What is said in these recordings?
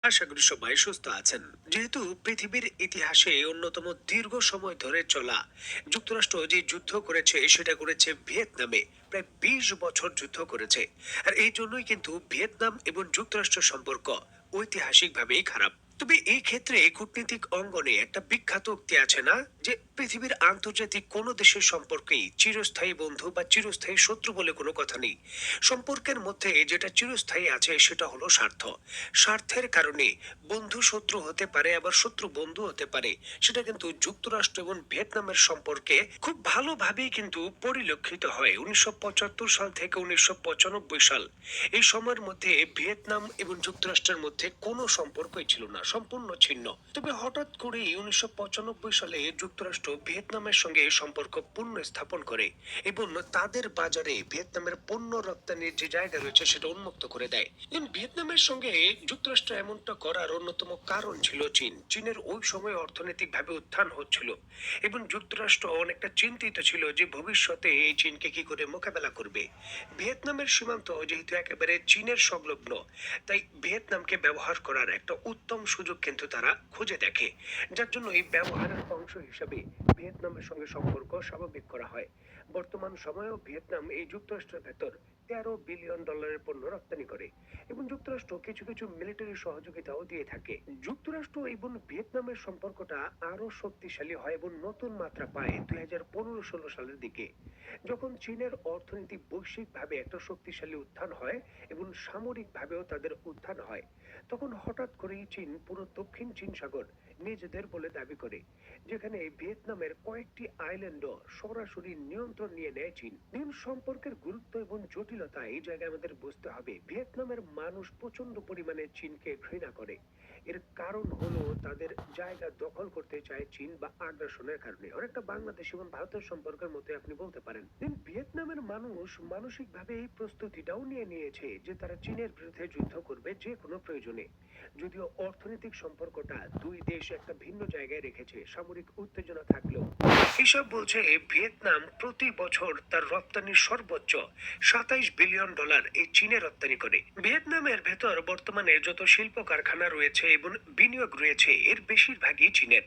আশা করি সবাই সুস্থ আছেন। যেহেতু পৃথিবীর ইতিহাসে অন্যতম দীর্ঘ সময় ধরে চলা যুক্তরাষ্ট্র যে যুদ্ধ করেছে সেটা করেছে ভিয়েতনামে। প্রায় 20 বছর যুদ্ধ করেছে। আর এই জন্যই কিন্তু ভিয়েতনাম এবং যুক্তরাষ্ট্র সম্পর্ক ঐতিহাসিকভাবেই খারাপ। তবে এই ক্ষেত্রে কূটনীতিক অঙ্গনে একটা বিখ্যাত উক্তি আছে না, যে পৃথিবীর আন্তর্জাতিক কোনো দেশের সম্পর্কেই চিরস্থায়ী বন্ধু বা চিরস্থায়ী শত্রু বলে কোনো কথা নেই। সম্পর্কের মধ্যে যেটা চিরস্থায়ী আছে সেটা হলো স্বার্থ। স্বার্থের কারণে বন্ধু শত্রু হতে পারে, আবার শত্রু বন্ধু হতে পারে। সেটা কিন্তু যুক্তরাষ্ট্র এবং ভিয়েতনামের সম্পর্কে খুব ভালোভাবেই কিন্তু পরিলক্ষিত হয়। 1975 সাল থেকে 1995 সাল, এই সময়ের মধ্যে ভিয়েতনাম এবং যুক্তরাষ্ট্রের মধ্যে কোনো সম্পর্কই ছিল না, সম্পূর্ণ ছিন্ন। তবে হঠাৎ করেই 1995 সালে যুক্তরাষ্ট্র ভিয়েতনামের সঙ্গে সম্পর্ক পুনঃস্থাপন করে এবং তাদের বাজারে ভিয়েতনামের পণ্য রপ্তানির যে জায়গা রয়েছে সেটা উন্মুক্ত করে দেয়। কিন্তু ভিয়েতনামের সঙ্গে যুক্তরাষ্ট্র এমনটা করার অন্যতম কারণ ছিল চীন। চীনের ওই সময় অর্থনৈতিকভাবে উত্থান হচ্ছিল এবং যুক্তরাষ্ট্র অনেকটা চিন্তিত ছিল যে ভবিষ্যতে এই চীনকে কি করে মোকাবেলা করবে। ভিয়েতনামের সীমান্ত যেহেতু একেবারে চীনের সংলগ্ন, তাই ভিয়েতনামকে ব্যবহার করার একটা উত্তম সুযোগ কিন্তু তারা খুঁজে দেখে, যার জন্য এই ব্যবহারের অংশ হিসাবে ভিয়েতনামের সঙ্গে সম্পর্ক স্বাভাবিক করা হয়। বর্তমান সময়েও ভিয়েতনাম এই যুক্তরাষ্ট্রের ভেতর $13 বিলিয়ন পণ্য রপ্তানি করে এবং যুক্তরাষ্ট্র কিছু কিছু মিলিটারি সহযোগিতাও দিয়ে থাকে। যুক্তরাষ্ট্র এবং ভিয়েতনামের সম্পর্কটা আরো শক্তিশালী হয় এবং নতুন মাত্রা পায় 2015-16 সালের দিকে, যখন চীনের অর্থনীতি বৈশ্বিকভাবে একটা শক্তিশালী উত্থান হয় এবং সামরিকভাবেও তাদের উত্থান হয়। তখন হঠাৎ করেই চীন পুরো দক্ষিণ চীন সাগর নিজেদের বলে দাবি করে, যেখানে ভিয়েতনামের কয়েকটি আইল্যান্ডও সরাসরি নিয়ন্ত্রণ নিয়ে নেয় চীন। সম্পর্কের গুরুত্ব এবং জটিলতা এই জায়গায় আমাদের বুঝতে হবে। ভিয়েতনামের মানুষ প্রচন্ড পরিমাণে চীনকে ঘৃণা করে। এর কারণ হলো তাদের জায়গা দখল করতে চায় চীন বা আগ্রাসনের কারণে, অনেকটা বাংলাদেশ এবং ভারতের সম্পর্কের মধ্যে আপনি বলতে পারেন। ভিয়েতনামের মানুষ মানসিকভাবে এই প্রস্তুতিটাও নিয়ে নিয়েছে যে তারা চীনের বিরুদ্ধে যুদ্ধ করবে যে কোনো প্রয়োজনে। যদিও অর্থনৈতিক সম্পর্কটা দুই দেশ একটা ভিন্ন জায়গায় রেখেছে, সামরিক উত্তেজনা থাকলেও হিসাব বলছে ভিয়েতনাম প্রতি বছর তার রপ্তানির সর্বোচ্চ $27 বিলিয়ন এই চীনে রপ্তানি করে। ভিয়েতনামের ভেতর বর্তমানে যত শিল্প কারখানা রয়েছে এবং বিনিয়োগ রয়েছে এর বেশিরভাগই চীনের।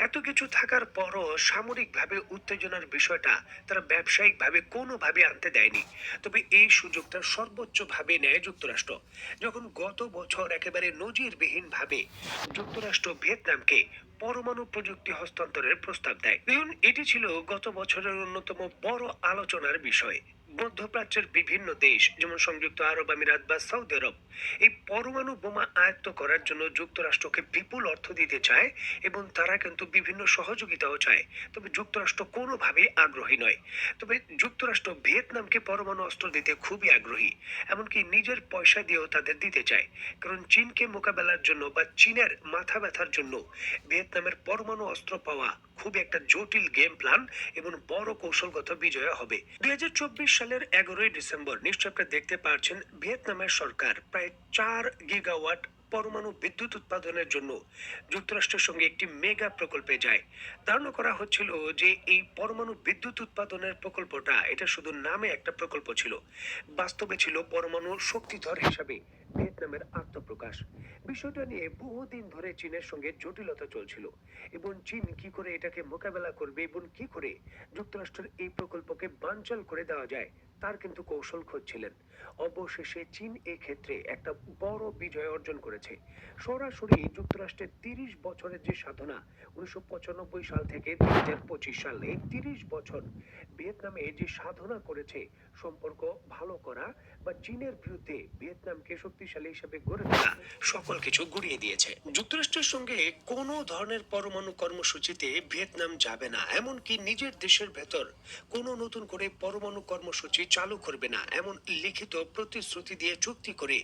এত কিছু থাকার পরও সামরিকভাবে উত্তেজনার বিষয়টা তারা ব্যবসায়িকভাবে কোনোভাবে আনতে দেয়নি। তবে এই সুযোগটা সর্বোচ্চ ভাবে নেয় যুক্তরাষ্ট্র, যখন গত বছর একেবারে নজিরবিহীন ভাবে যুক্তরাষ্ট্র ভিয়েতনামকে পরমাণু প্রযুক্তি হস্তান্তরের প্রস্তাব দেয়। দেখুন, এটি ছিল গত বছরের অন্যতম বড় আলোচনার বিষয়। মধ্যপ্রাচ্যের বিভিন্ন দেশ যেমন সংযুক্ত আরব আমিরাত বা সৌদি আরব এই পরমাণু বোমা আয়ত্ত করার জন্য যুক্তরাষ্ট্রকে বিপুল অর্থ দিতে চায় এবং তারা কিন্তু বিভিন্ন সহযোগিতাও চায়। তবে যুক্তরাষ্ট্র কোনোভাবেই আগ্রহী নয়। তবে যুক্তরাষ্ট্র ভিয়েতনামকে পরমাণু অস্ত্র দিতে খুবই আগ্রহী, এমনকি নিজের পয়সা দিয়েও তাদের দিতে চায়। কারণ চীনকে মোকাবেলার জন্য বা চীনের মাথা ব্যথার জন্য ভিয়েতনামের পরমাণু অস্ত্র পাওয়া খুব একটা জটিল গেম প্ল্যান এবং বড় কৌশলগত বিজয় হবে। 2024 সালের 11ই ডিসেম্বর নিশ্চয় আপনারা দেখতে পাচ্ছেন ভিয়েতনামের সরকার প্রায় 4 গিগাওয়াট পরমাণু বিদ্যুৎ উৎপাদনের জন্য যুক্তরাষ্ট্রের সঙ্গে একটি মেগা প্রকল্পে যায়। ধারণা করা হচ্ছিল যে এই পরমাণু বিদ্যুৎ উৎপাদনের প্রকল্পটা এটা শুধু নামে একটা প্রকল্প ছিল, বাস্তবে ছিল পরমাণু শক্তিধর হিসাবে ভিয়েতনামের আত্মপ্রকাশ। বিষয়টা নিয়ে বহুদিন ধরে চীনের সঙ্গে জটিলতা চলছিল এবং চীন কি করে এটাকে মোকাবেলা করবে এবং কি করে যুক্তরাষ্ট্রের এই প্রকল্পকে বানচাল করে দেওয়া যায় তার কিন্তু কৌশল খুঁজছিলেন। অবশেষে চীন এই ক্ষেত্রে একটা বড় বিজয় অর্জন করেছে। সরাসরি যুক্তরাষ্ট্রের 30 বছরের যে সাধনা, 1995 সাল থেকে 2025 সাল, এই 30 বছর ভিয়েতনামে যে সাধনা করেছে সম্পর্ক ভালো করা বা চীনের বিরুদ্ধে ভিয়েতনামকে শক্তিশালী হিসেবে গড়ে তোলা, সকল কিছু গুড়িয়ে দিয়েছে। যুক্তরাষ্ট্রের সঙ্গে কোনো ধরনের পরমাণু কর্মসূচিতে ভিয়েতনাম যাবে না, এমনকি নিজের দেশের ভেতর কোনো নতুন করে পরমাণু কর্মসূচি চালু করবে না এমন লিখিত প্রতিশ্রুতি দিয়ে চুক্তি করে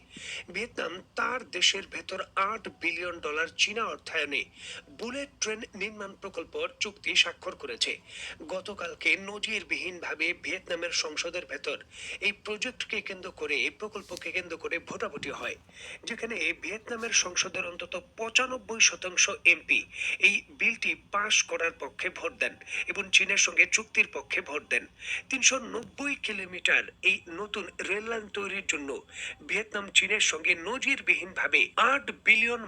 ভিয়েতনাম তার দেশের ভেতর $8 বিলিয়ন চীনা অর্থায়নে বুলেট ট্রেন নির্মাণ প্রকল্প চুক্তি স্বাক্ষর করেছে। গতকালকে নজিরবিহীন ভাবে ভিয়েতনামের সংসদের ভেতর এই প্রজেক্টকে কেন্দ্র করে এই প্রকল্পকে কেন্দ্র করে ভোটাভুটি হয়, যেখানে ভিয়েতনামের সংসদের অন্তত 95% এমপি এই বিলটি পাশ করার পক্ষে ভোট দেন এবং চীনের সঙ্গে চুক্তির পক্ষে ভোট দেন। 390 কিলোমিটার এই নতুন রেল লাইন তৈরির জন্য ভিয়েতনাম চীনের সঙ্গে নজিরবিহীনভাবে $8 বিলিয়ন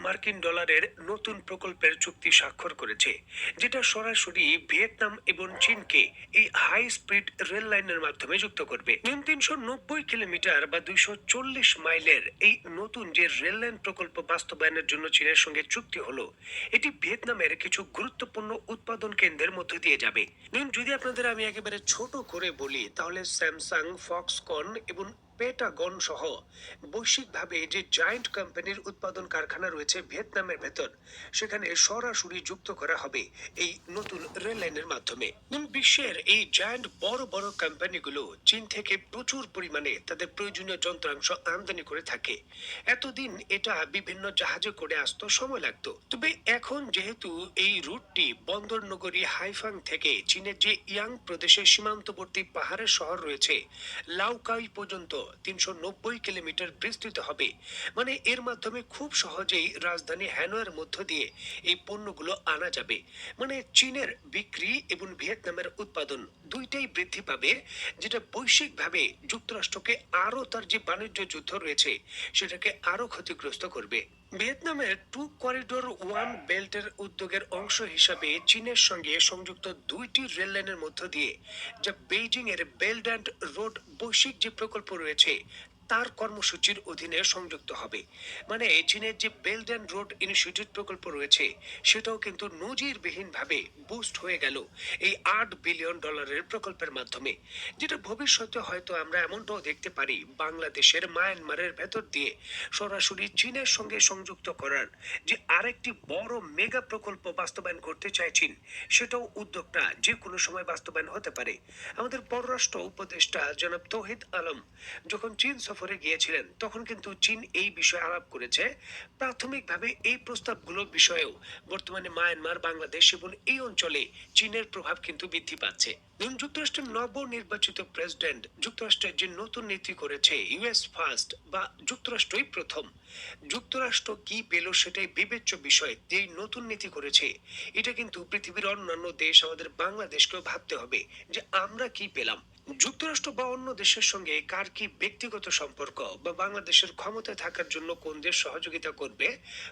নতুন প্রকল্পের চুক্তি স্বাক্ষর করেছে, যেটা সরাসরি ভিয়েতনাম এবং চীনকে এই হাই স্পিড রেল লাইনের মাধ্যমে যুক্ত করবে। 390 কিলোমিটার বা 240 মাইলের এই নতুন যে রেল লাইন প্রকল্প বাস্তবায়নের জন্য চীনের সঙ্গে চুক্তি হলো, এটি ভিয়েতনামের কিছু গুরুত্বপূর্ণ উৎপাদন কেন্দ্রের মধ্য দিয়ে যাবে। যদি আপনাদের আমি একেবারে ছোট করে বলি, তাহলে স্যামসাং, ফক্সকন এবং পেটাগন সহ বৈশ্বিকভাবে যে জায়ান্ট কোম্পানির উৎপাদন কারখানা রয়েছে ভিয়েতনামের ভেতর, সেখানে সরাসরি যুক্ত করা হবে এই নতুন রেল লাইনের মাধ্যমে। বিশ্বের এই জায়ান্ট বড় বড় কোম্পানিগুলো চীন থেকে প্রচুর পরিমাণে তাদের প্রয়োজনীয় যন্ত্রাংশ আমদানি করে থাকে। এতদিন এটা বিভিন্ন জাহাজে করে আসতো, সময় লাগতো। তবে এখন যেহেতু এই রুটটি বন্দর নগরী হাইফাং থেকে চীনের যে ইয়াং প্রদেশের সীমান্তবর্তী পাহাড়ের শহর রয়েছে লাউকাই পর্যন্ত 390 কিলোমিটার বিস্তৃত হবে, মানে এর মাধ্যমে খুব সহজেই রাজধানী হ্যানয়ের মধ্য দিয়ে এই পণ্যগুলো আনা যাবে। মানে চীনের বিক্রি এবং ভিয়েতনামের উৎপাদন দুইটাই বৃদ্ধি পাবে, যেটা বৈশ্বিকভাবে যুক্তরাষ্ট্রকে আরো তার যে বাণিজ্য যুদ্ধ রয়েছে সেটাকে আরো ক্ষতিগ্রস্ত করবে। ভিয়েতনামের টু করিডোর ওয়ান বেল্টের উদ্যোগের অংশ হিসাবে চীনের সঙ্গে সংযুক্ত দুইটি রেল লাইনের মধ্য দিয়ে যা বেইজিং এর বেল্ট অ্যান্ড রোড বৈশ্বিক যে প্রকল্প রয়েছে তার কর্মসূচির অধীনে সংযুক্ত হবে। মানে চীনের যে বেল্ট অ্যান্ড রোড ইনিশিয়েটিভ প্রকল্প রয়েছে সেটাও কিন্তু নজিরবিহীন ভাবে বুস্ট হয়ে গেল এই $8 বিলিয়ন প্রকল্পের মাধ্যমে, যেটা ভবিষ্যতে হয়তো আমরা এমনটাও দেখতে পারি বাংলাদেশের মায়ানমারের ভেতর দিয়ে সরাসরি চীনের সঙ্গে সংযুক্ত করার যে আরেকটি বড় মেগা প্রকল্প বাস্তবায়ন করতে চায় চীন, সেটাও উদ্যোগটা যে কোনো সময় বাস্তবায়ন হতে পারে। আমাদের পররাষ্ট্র উপদেষ্টা জনাব তৌহিদ আলম যখন চীন সফরে গিয়েছিলেন তখন কিন্তু চীন এই বিষয়ে আলাপ করেছে। প্রাথমিকভাবে এই প্রস্তাবগুলোর বিষয়েও বর্তমানে মায়ানমার, বাংলাদেশ এবং এই অঞ্চলে চীনের প্রভাব কিন্তু বৃদ্ধি পাচ্ছে। যুক্তরাষ্ট্রের নবনির্বাচিত প্রেসিডেন্ট যুক্তরাষ্ট্রের যে নতুন নীতি করেছে ইউএস ফার্স্ট বা যুক্তরাষ্ট্রই প্রথম, যুক্তরাষ্ট্র কি পেল সেটাই বিবেচ্য বিষয় যে নতুন নীতি করেছে, এটা কিন্তু পৃথিবীর অন্যান্য দেশ আমাদের বাংলাদেশকেও ভাবতে হবে যে আমরা কি পেলাম। যুক্তরাষ্ট্র বা অন্য দেশের সঙ্গে কার কি ব্যক্তিগত সম্পর্ক বা বাংলাদেশের ক্ষমতায় থাকার জন্য কোন দেশ সহযোগিতা করবে,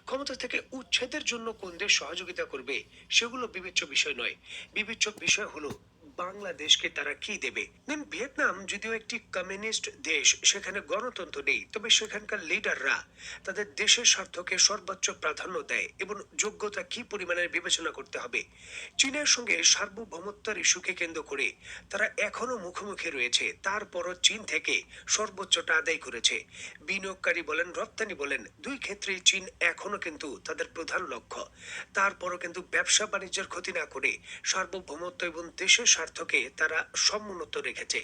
ক্ষমতা থেকে উচ্ছেদের জন্য কোন দেশ সহযোগিতা করবে, সেগুলো বিবেচ্য বিষয় নয়। বিবেচ্য বিষয় হলো বাংলাদেশকে তারা কি দেবে। ভিয়েতনাম যদিও একটি কমিউনিস্ট দেশ, সেখানে গণতন্ত্র নেই, তবে সেখানকার লিডাররা তাদের দেশের স্বার্থকে সর্বোচ্চ প্রাধান্য দেয় এবং যোগ্যতা কি পরিমাণের বিবেচনা করতে হবে। চীনের সঙ্গে সার্বভৌমত্বের ইস্যুকে কেন্দ্র করে তারা এখনো মুখোমুখি রয়েছে, তারপরও চীন থেকে সর্বোচ্চটা আদায় করেছে। বিনিয়োগকারী বলেন, রপ্তানি বলেন, দুই ক্ষেত্রেই চীন এখনো কিন্তু তাদের প্রধান লক্ষ্য। তারপরও কিন্তু ব্যবসা বাণিজ্যের ক্ষতি না করে সার্বভৌমত্ব এবং দেশের স্বার্থকে তারা সমুন্নত রেখেছে।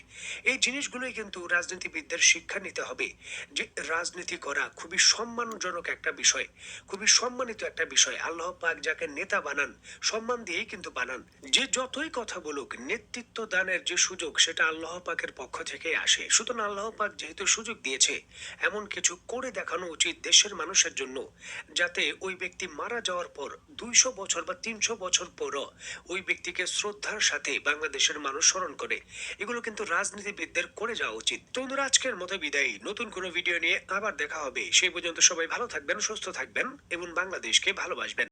এই জিনিসগুলোই কিন্তু রাজনীতিবিদদের শিক্ষা নিতে হবে যে রাজনীতি করা খুবই সম্মানজনক একটা বিষয়, খুবই সম্মানিত একটা বিষয়। আল্লাহ পাক যাকে নেতা বানান সম্মান দিয়েই কিন্তু বানান। যে যতই কথা বলুক, নেতৃত্ব দানের যে সুযোগ সেটা আল্লাহ পাকের পক্ষ থেকে আসে। সুতরাং আল্লাহ পাক যেহেতু সুযোগ দিয়েছে, এমন কিছু করে দেখানো উচিত দেশের মানুষের জন্য, যাতে ওই ব্যক্তি মারা যাওয়ার পর 200 বছর বা 300 বছর পরও ওই ব্যক্তিকে শ্রদ্ধার সাথে বাংলাদেশের মানুষ স্মরণ করে। এগুলো কিন্তু রাজনীতিবিদদের করে যাওয়া উচিত। তো বন্ধুরা, আজকের মতো বিদায়। নতুন কোনো ভিডিও নিয়ে আবার দেখা হবে। সেই পর্যন্ত সবাই ভালো থাকবেন, সুস্থ থাকবেন এবং বাংলাদেশকে ভালোবাসবেন।